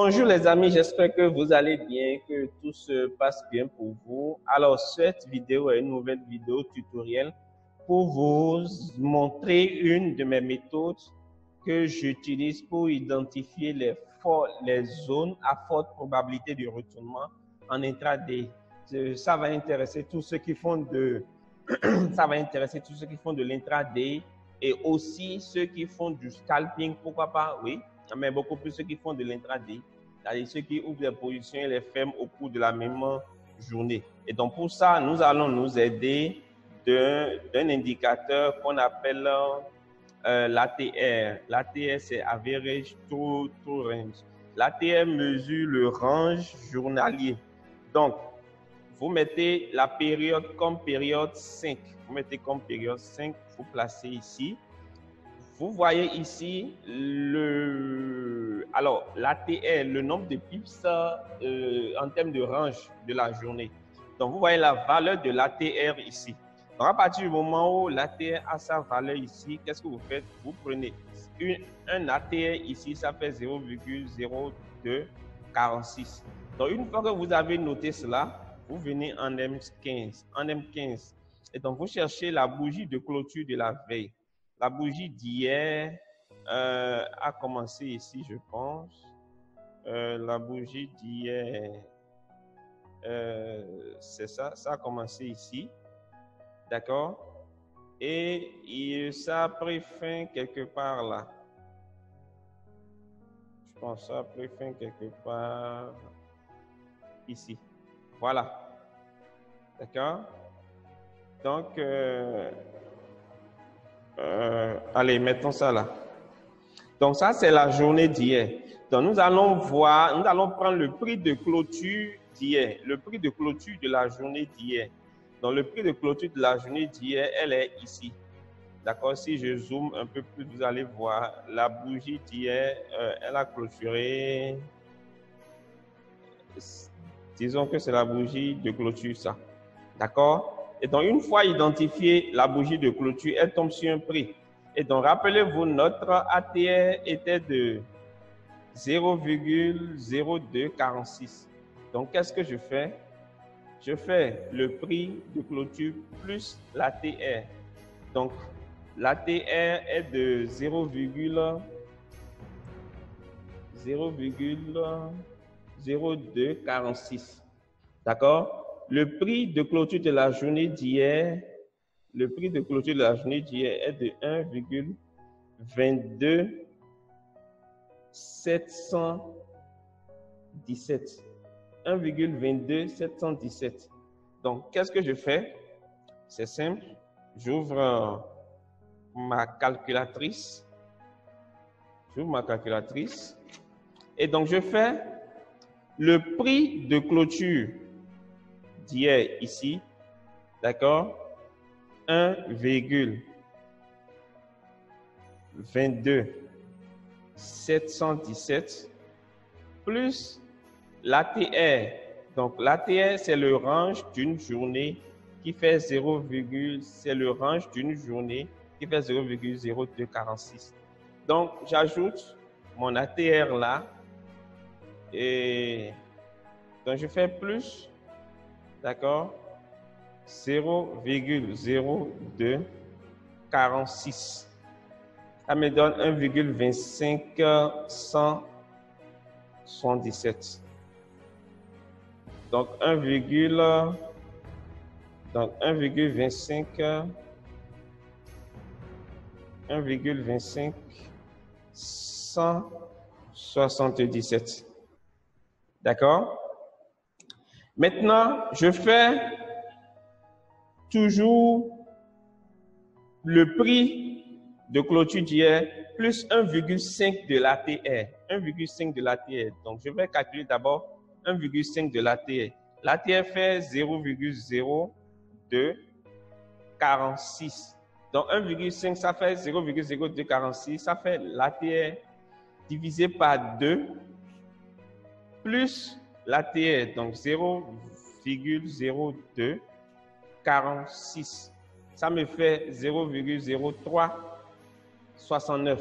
Bonjour les amis, j'espère que vous allez bien, que tout se passe bien pour vous. Alors cette vidéo est une nouvelle vidéo tutoriel pour vous montrer une de mes méthodes que j'utilise pour identifier les zones à forte probabilité de retournement en intraday. Ça va intéresser tous ceux qui font de l'intraday et aussi ceux qui font du scalping, pourquoi pas, oui, mais beaucoup plus ceux qui font de l'intraday, c'est-à-dire ceux qui ouvrent les positions et les ferment au cours de la même journée. Et donc pour ça, nous allons nous aider d'un indicateur qu'on appelle l'ATR. L'ATR, c'est Average True Range. L'ATR mesure le range journalier. Donc, vous mettez la période comme période 5. Vous mettez comme période 5, vous placez ici. Vous voyez ici l'ATR, le nombre de pips en termes de range de la journée. Donc, vous voyez la valeur de l'ATR ici. Donc, à partir du moment où l'ATR a sa valeur ici, qu'est-ce que vous faites? Vous prenez un ATR ici, ça fait 0,0246. Donc, une fois que vous avez noté cela, vous venez en M15. Et donc, vous cherchez la bougie de clôture de la veille. La bougie d'hier a commencé ici, je pense. La bougie d'hier, c'est ça, ça a commencé ici. D'accord? Et ça a pris fin quelque part là. Je pense que ça a pris fin quelque part ici. Voilà. D'accord? Donc, allez, mettons ça là. Donc, ça, c'est la journée d'hier. Donc, nous allons prendre le prix de clôture d'hier, le prix de clôture de la journée d'hier. Donc, le prix de clôture de la journée d'hier, elle est ici. D'accord? Si je zoome un peu plus, vous allez voir la bougie d'hier, elle a clôturé. Disons que c'est la bougie de clôture, ça. D'accord? Et donc, une fois identifiée la bougie de clôture, elle tombe sur un prix. Et donc, rappelez-vous, notre ATR était de 0,0246. Donc, qu'est-ce que je fais? Je fais le prix de clôture plus l'ATR. Donc, l'ATR est de 0,0246. D'accord? Le prix de clôture de la journée d'hier, est de 1,22717. 1,22717. Donc, qu'est-ce que je fais? C'est simple. J'ouvre ma calculatrice. Et donc, je fais le prix de clôture d'hier ici. D'accord? 1,22717 plus l'ATR. Donc, l'ATR, c'est le range d'une journée qui fait 0,0246. Donc, j'ajoute mon ATR là. Et donc, je fais plus. D'accord? 0,0246. Ça me donne 1,25117. Donc 1,25177. D'accord? Maintenant, je fais toujours le prix de clôture d'hier plus 1,5 de l'ATR. 1,5 de l'ATR. Donc, je vais calculer d'abord 1,5 de l'ATR. L'ATR fait 0,0246. Donc, 1,5, ça fait 0,0246. Ça fait l'ATR divisé par 2 plus l'ATR. Donc, 0,0246. Ça me fait 0,0369.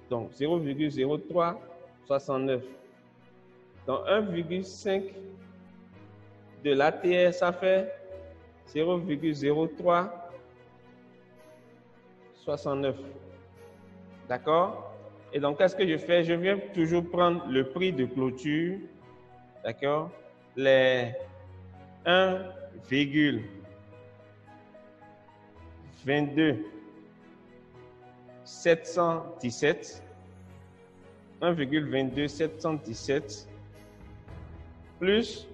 Donc, 0,0369. Donc 1,5 de l'ATR, ça fait 0,0369. D'accord? Et donc, qu'est-ce que je fais? Je viens toujours prendre le prix de clôture. D'accord? Les 1,22717 1,22717 plus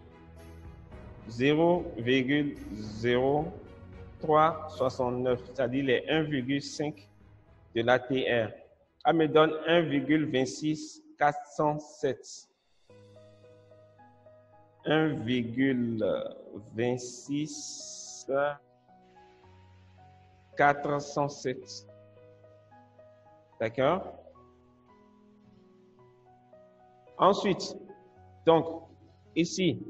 0,0369, c'est-à-dire les 1,5 de l'ATR. Ça me donne 1,26407. 1,26407. D'accord? Ensuite, donc, ici,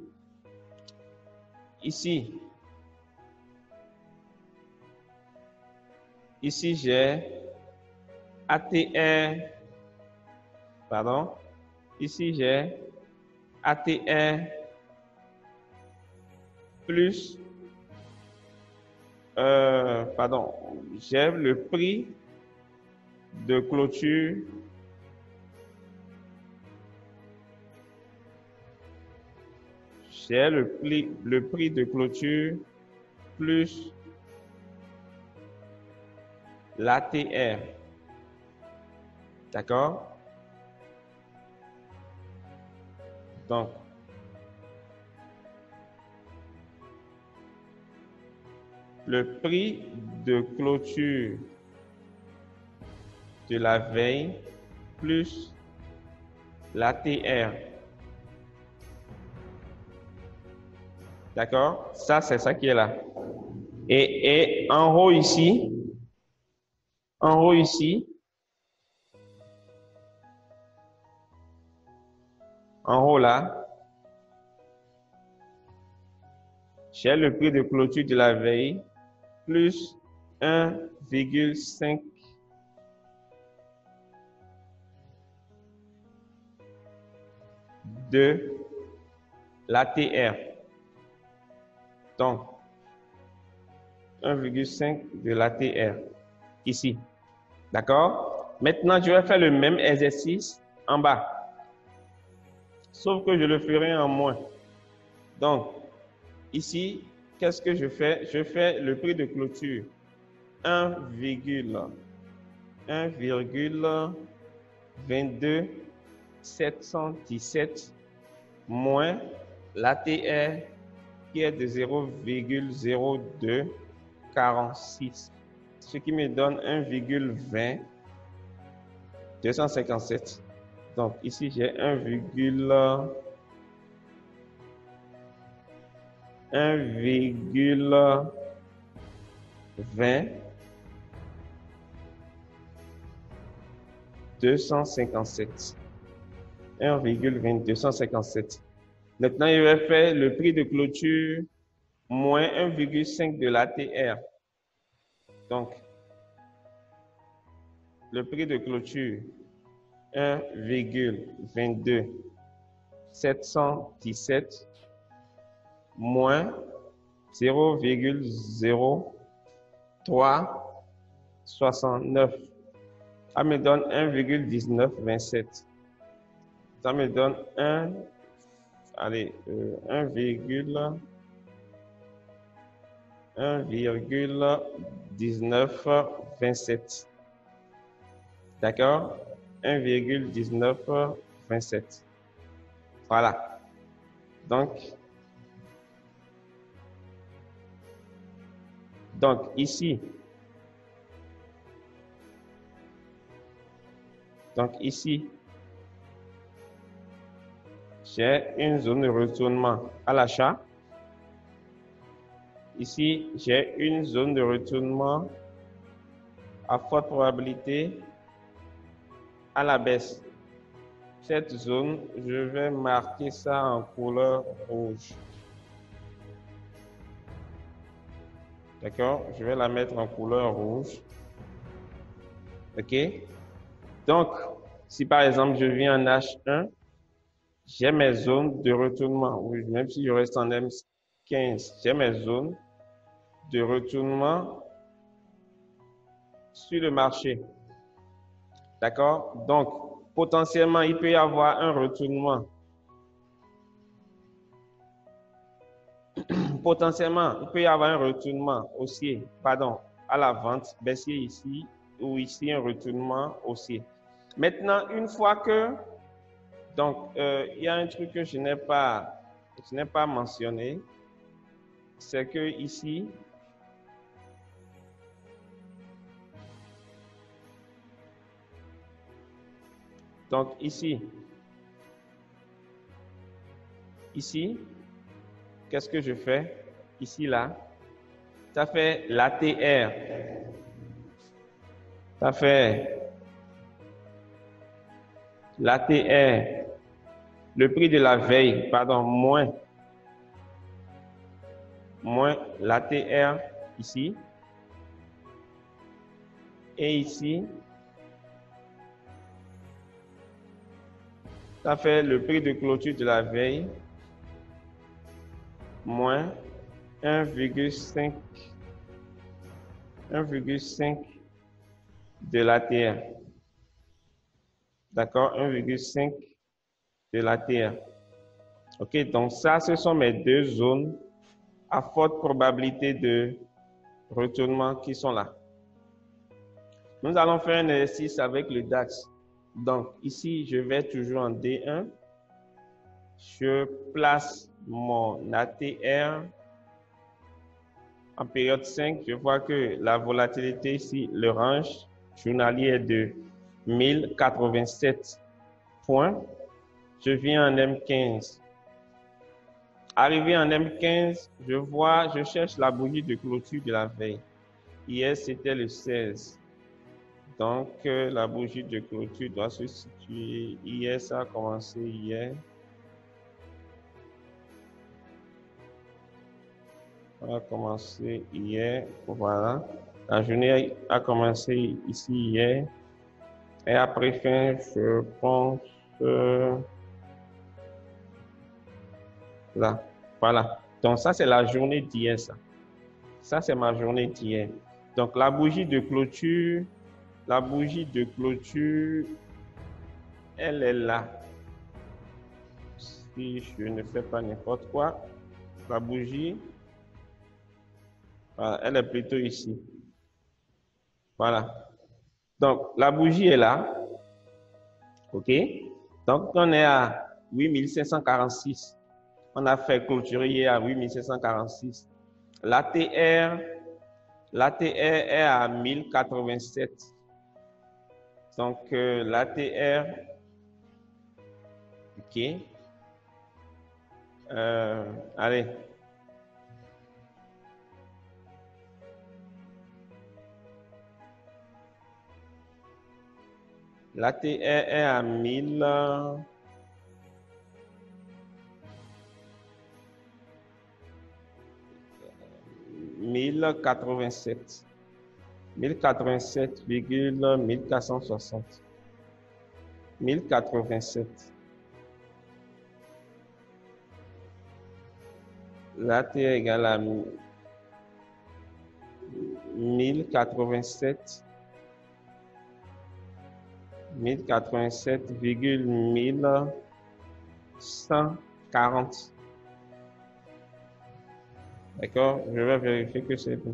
j'ai ATR, pardon, ici j'ai ATR plus, j'ai le prix de clôture le prix de clôture plus l'ATR. D'accord? Donc, le prix de clôture de la veille plus l'ATR. D'accord? Ça, c'est ça qui est là. Et en haut ici, en haut là, j'ai le prix de clôture de la veille plus 1,5 de l'ATR. Donc, 1,5 de l'ATR ici. D'accord? Maintenant, je vais faire le même exercice en bas. Sauf que je le ferai en moins. Donc, ici, qu'est-ce que je fais? Je fais le prix de clôture 1,221717 moins l'ATR qui est de 0,0246, ce qui me donne 1,20257. Donc ici j'ai 1,257. 1,257. Maintenant, je vais faire le prix de clôture moins 1,5 de l'ATR. Donc, le prix de clôture 1,22717 moins 0,0369. Ça me donne 1,1927. Ça me donne 1,1927. D'accord? 1,1927. Voilà. Donc ici, j'ai une zone de retournement à l'achat. Ici, j'ai une zone de retournement à forte probabilité à la baisse. Cette zone, je vais marquer ça en couleur rouge. D'accord? Je vais la mettre en couleur rouge. OK? Donc, si par exemple je viens en H1, J'ai mes zones de retournement. Oui, même si je reste en M15, j'ai mes zones de retournement sur le marché. D'accord? Donc, potentiellement, il peut y avoir un retournement. Potentiellement, il peut y avoir un retournement haussier, pardon, à la vente, baissier ici, ou ici un retournement haussier. Maintenant, une fois que, donc, il y a un truc que je n'ai pas mentionné, c'est que ici, donc ici, qu'est-ce que je fais? Ici, là, ça fait l'ATR. Ça fait l'ATR, le prix de la veille, pardon, moins l'ATR ici. Et ici, ça fait le prix de clôture de la veille moins 1,5 de l'ATR. D'accord? 1,5 de l'ATR. OK, donc ça, ce sont mes deux zones à forte probabilité de retournement qui sont là. Nous allons faire un exercice avec le DAX. Donc ici, je vais toujours en D1. Je place mon ATR en période 5. Je vois que la volatilité ici, le range journalier est de 1087 points. Je viens en M15. Arrivé en M15, je cherche la bougie de clôture de la veille. Hier, c'était le 16. Donc, la bougie de clôture doit se situer. Hier, ça a commencé hier. Ça a commencé hier. Voilà. La journée a commencé ici hier. Et après fin, je pense là. Voilà. Donc, ça, c'est la journée d'hier, ça. Ça, c'est ma journée d'hier. Donc, la bougie de clôture, elle est là. Si je ne fais pas n'importe quoi, la bougie, voilà, elle est plutôt ici. Voilà. Donc, la bougie est là. OK? Donc, on est à 8546. On a fait clôturer hier à 8546. L'ATR est à 1087. Donc, l'ATR, OK. Allez. L'ATR est à 1087. 1087,1460. 1087. L'ATR égale à 1087,1140. D'accord? Je vais vérifier que c'est bon.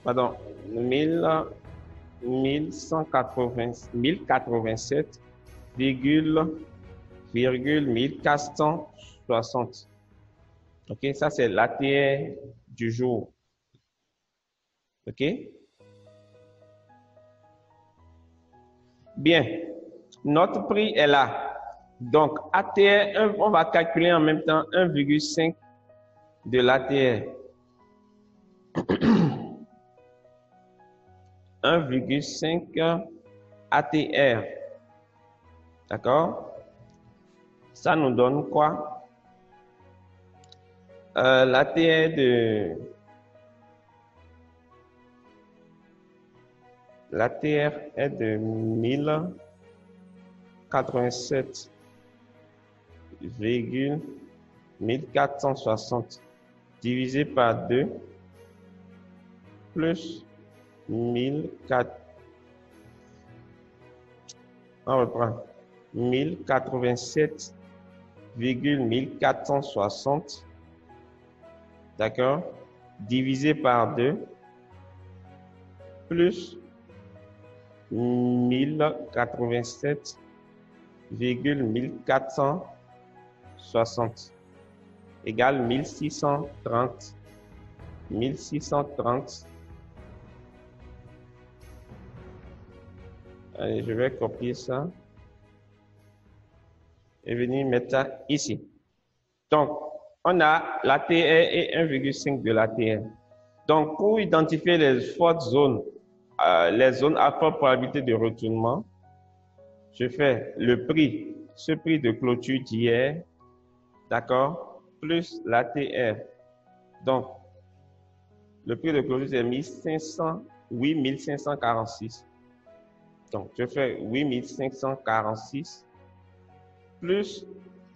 Pardon, 1087,1460. OK, ça c'est l'ATR du jour. OK? Bien. Notre prix est là. Donc, ATR, on va calculer en même temps 1,5 de l'ATR. 1,5 ATR. D'accord? Ça nous donne quoi? L'ATR est de 1087. virgule 1460 divisé par 2 plus 1004. On reprend 1087,1460, d'accord, divisé par 2 plus 1087,1460 égale 1630. 1630. Allez, je vais copier ça et venir mettre ça ici. Donc, on a l'ATR et 1,5 de l'ATR. Donc, pour identifier les fortes zones, les zones à forte probabilité de retournement, je fais le prix, ce prix de clôture d'hier, d'accord, plus l'ATR. Donc, le prix de clôture, c'est 1546. Donc, je fais 8546 plus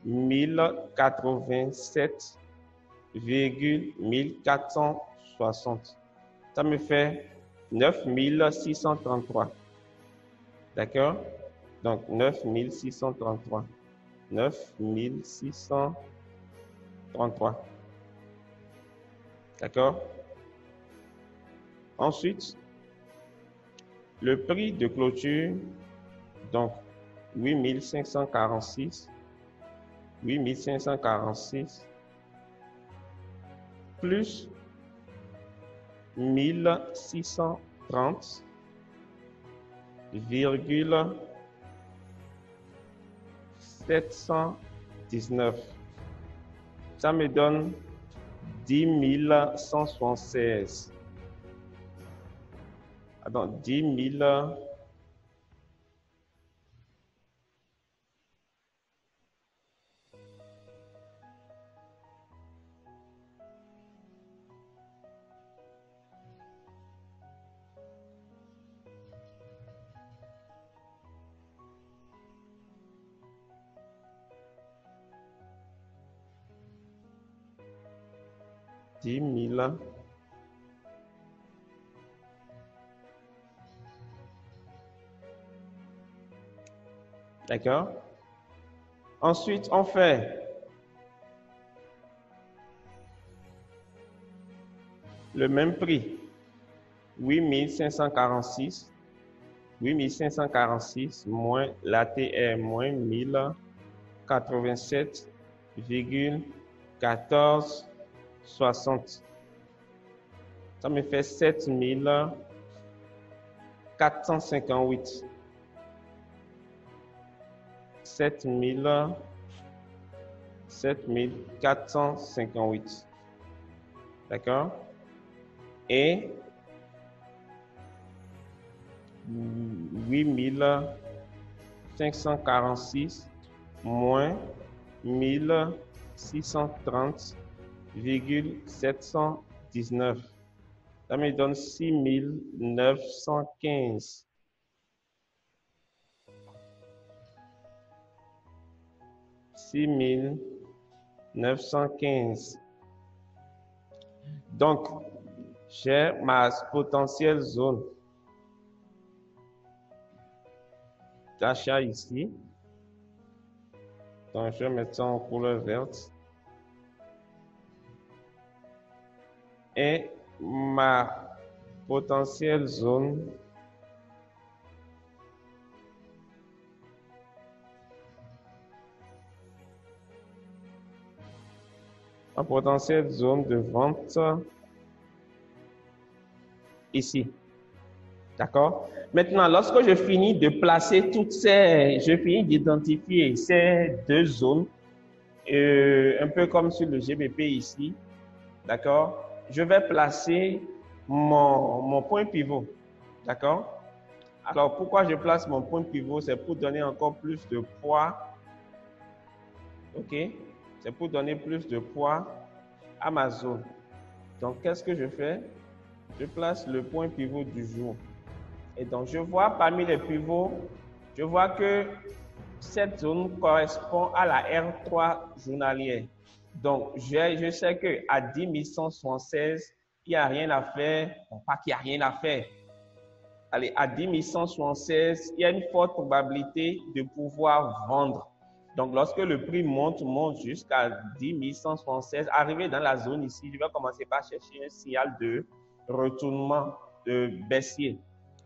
1087,1460. Ça me fait 9633. D'accord? Donc, 9633. 9633. D'accord? Ensuite, le prix de clôture, donc 8546 plus 1630,719. Ça me donne 10 176. Attends, 10 000. D'accord? Ensuite, on fait le même prix. 8546 moins l'ATR moins 1087,1460. Ça me fait 7458. 7458. D'accord? Et 8546 moins 1630,719. Ça me donne 6915. 6915. Donc, j'ai ma potentielle zone d'achat ici. Donc, je vais mettre ça en couleur verte. Et ma potentielle zone de vente ici. D'accord? Maintenant, lorsque je finis de placer je finis d'identifier ces deux zones, un peu comme sur le GBP ici, d'accord? Je vais placer mon point pivot, d'accord? Alors, pourquoi je place mon point pivot? C'est pour donner encore plus de poids, ok? C'est pour donner plus de poids à ma zone. Donc, qu'est-ce que je fais? Je place le point pivot du jour. Et donc, je vois parmi les pivots, je vois que cette zone correspond à la R3 journalière. Donc, je sais qu'à 10 176, il n'y a rien à faire. Bon, pas qu'il n'y a rien à faire. Allez, à 10 176, il y a une forte probabilité de pouvoir vendre. Donc, lorsque le prix monte jusqu'à 10 176, arrivé dans la zone ici, je vais commencer par chercher un signal de retournement baissier.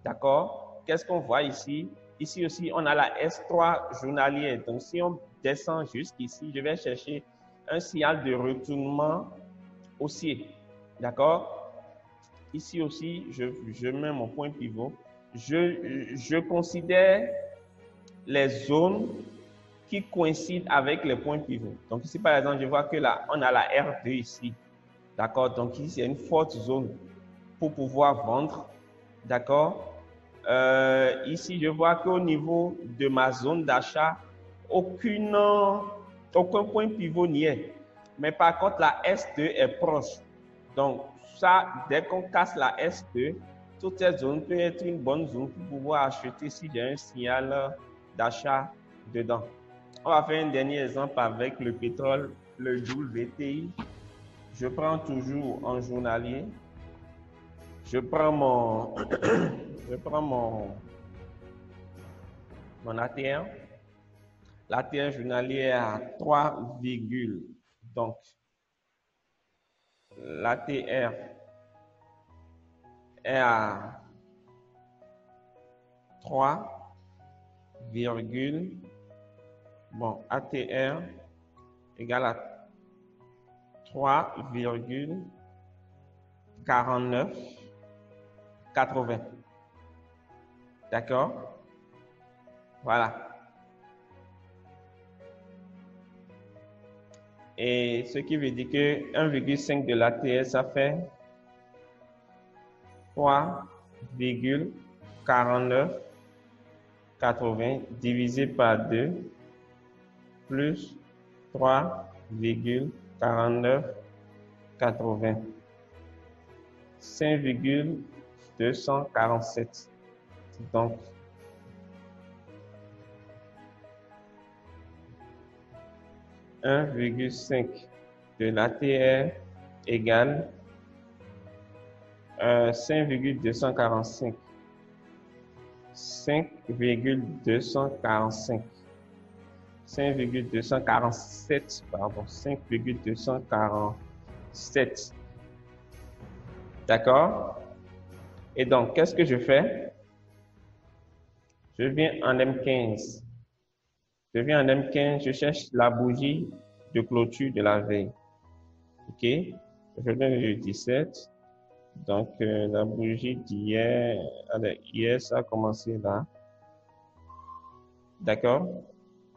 D'accord? Qu'est-ce qu'on voit ici? Ici aussi, on a la S3 journalière. Donc, si on descend jusqu'ici, je vais chercher un signal de retournement haussier. D'accord? Ici aussi, je mets mon point pivot. Je considère les zones qui coïncident avec les points pivots. Donc ici, par exemple, je vois que là, on a la R2 ici. D'accord? Donc ici, il y a une forte zone pour pouvoir vendre. D'accord? Ici, je vois qu'au niveau de ma zone d'achat, aucun point pivot n'y est. Mais par contre, la S2 est proche. Donc, ça, dès qu'on casse la S2, toute cette zone peut être une bonne zone pour pouvoir acheter si j'ai un signal d'achat dedans. On va faire un dernier exemple avec le pétrole, le WTI. Je prends toujours en journalier. Je prends mon ATR. L'ATR journalier est à 3, donc l'ATR est à 3, bon, ATR égale à 3,4980. D'accord? Voilà. Et ce qui veut dire que 1,5 de l'ATR, ça fait 3,4980 divisé par 2 plus 3,4980. 5,247. Donc, 1,5 de l'ATR égale 5,245. 5,245. 5,247, pardon, 5,247. D'accord? Et donc, qu'est-ce que je fais? Je viens en M15. Je viens en M15, je cherche la bougie de clôture de la veille. OK? Je donne le 17. Donc, la bougie d'hier, hier, ça a commencé là. D'accord?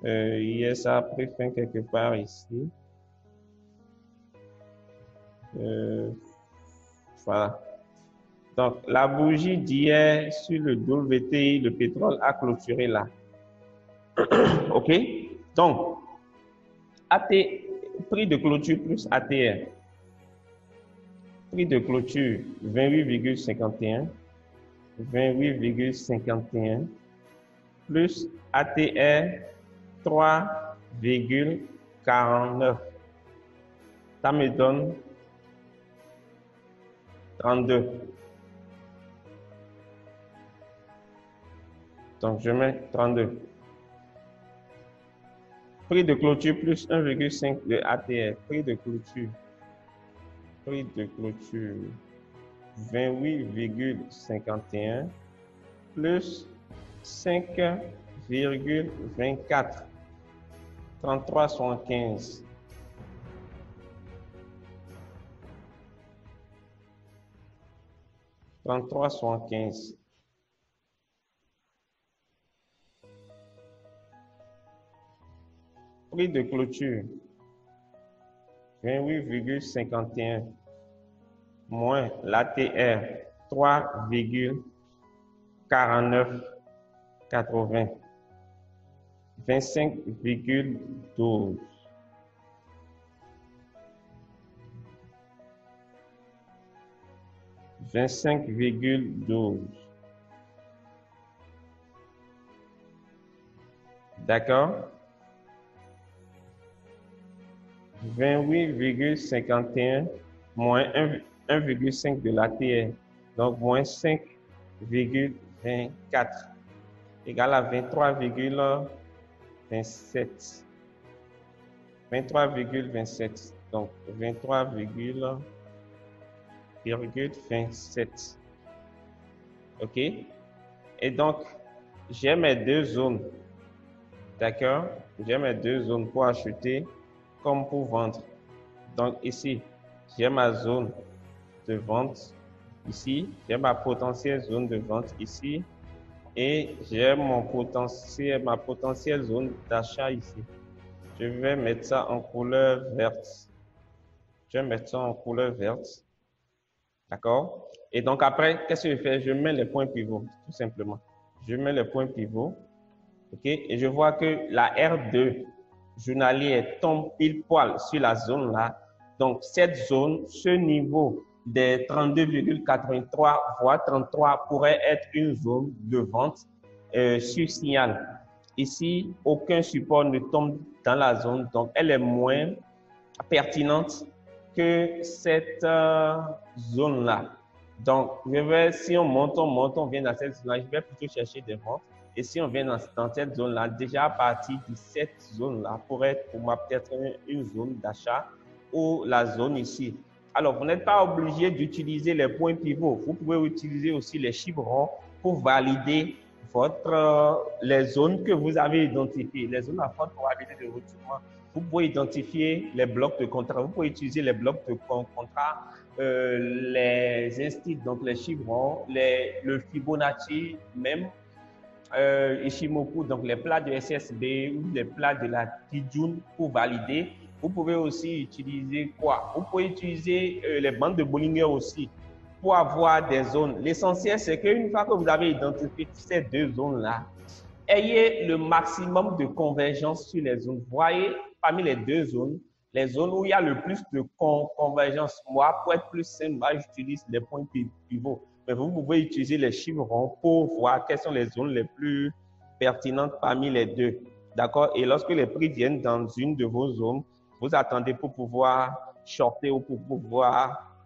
Hier, ça a pris fin quelque part ici. Voilà. Donc, la bougie d'hier sur le WTI, le pétrole a clôturé là. OK? Donc, prix de clôture plus ATR. Prix de clôture 28,51. 28,51 plus ATR 3,49. Ça me donne 32. Donc, je mets 32. Prix de clôture plus 1,5 de ATR. Prix de clôture. 28,51 plus 5,24. 33,75. 33,75. Prix de clôture 28,51 moins l'ATR 3,4980 25,12. 25,12 D'accord? 28,51 moins 1,5 de l'ATR. Donc, moins 5,24 égale à 23,27. 23,27. Donc, 23,27. OK? Et donc, j'ai mes deux zones. D'accord? J'ai mes deux zones pour acheter comme pour vendre. Donc, ici, j'ai ma zone de vente. Ici, j'ai ma potentielle zone de vente ici. Et j'ai ma potentielle zone d'achat ici. Je vais mettre ça en couleur verte. Je vais mettre ça en couleur verte. D'accord? Et donc après, qu'est-ce que je fais? Je mets les points pivots, tout simplement. Je mets les points pivots. OK? Et je vois que la R2 journalière tombe pile poil sur la zone là. Donc, cette zone, ce niveau des 32,83 voire 33 pourrait être une zone de vente sur signal. Ici, aucun support ne tombe dans la zone, donc elle est moins pertinente que cette zone-là. Donc, si on monte, on vient dans cette zone-là, je vais plutôt chercher des ventes. Et si on vient dans cette zone-là, déjà à partir de cette zone-là, pourrait être pour moi peut-être une zone d'achat ou la zone ici. Alors, vous n'êtes pas obligé d'utiliser les points pivots. Vous pouvez utiliser aussi les chiffrons pour valider les zones que vous avez identifiées, les zones à forte probabilité de retournement. Vous pouvez identifier les blocs de contrat. Vous pouvez utiliser les blocs de contrat, les instits, donc les chiffrons, le Fibonacci, même Ishimoku, donc les plats de SSB ou les plats de la Kijun pour valider. Vous pouvez aussi utiliser quoi? Vous pouvez utiliser les bandes de Bollinger aussi pour avoir des zones. L'essentiel, c'est qu'une fois que vous avez identifié ces deux zones-là, ayez le maximum de convergence sur les zones. Voyez, parmi les deux zones, les zones où il y a le plus de convergence. Moi, pour être plus simple, moi, j'utilise les points pivots. Mais vous pouvez utiliser les chiffrons pour voir quelles sont les zones les plus pertinentes parmi les deux. D'accord? Et lorsque les prix viennent dans une de vos zones, vous attendez pour pouvoir shorter ou pour pouvoir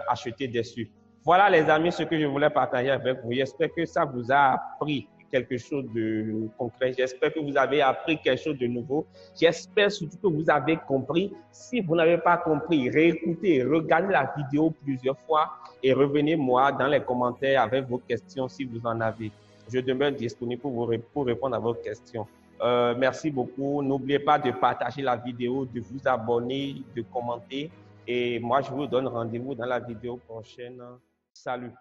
acheter dessus. Voilà, les amis, ce que je voulais partager avec vous. J'espère que ça vous a appris quelque chose de concret. J'espère que vous avez appris quelque chose de nouveau. J'espère surtout que vous avez compris. Si vous n'avez pas compris, réécoutez, regardez la vidéo plusieurs fois et revenez-moi dans les commentaires avec vos questions si vous en avez. Je demeure disponible pour répondre à vos questions. Merci beaucoup. N'oubliez pas de partager la vidéo, de vous abonner, de commenter. Et moi, je vous donne rendez-vous dans la vidéo prochaine. Salut.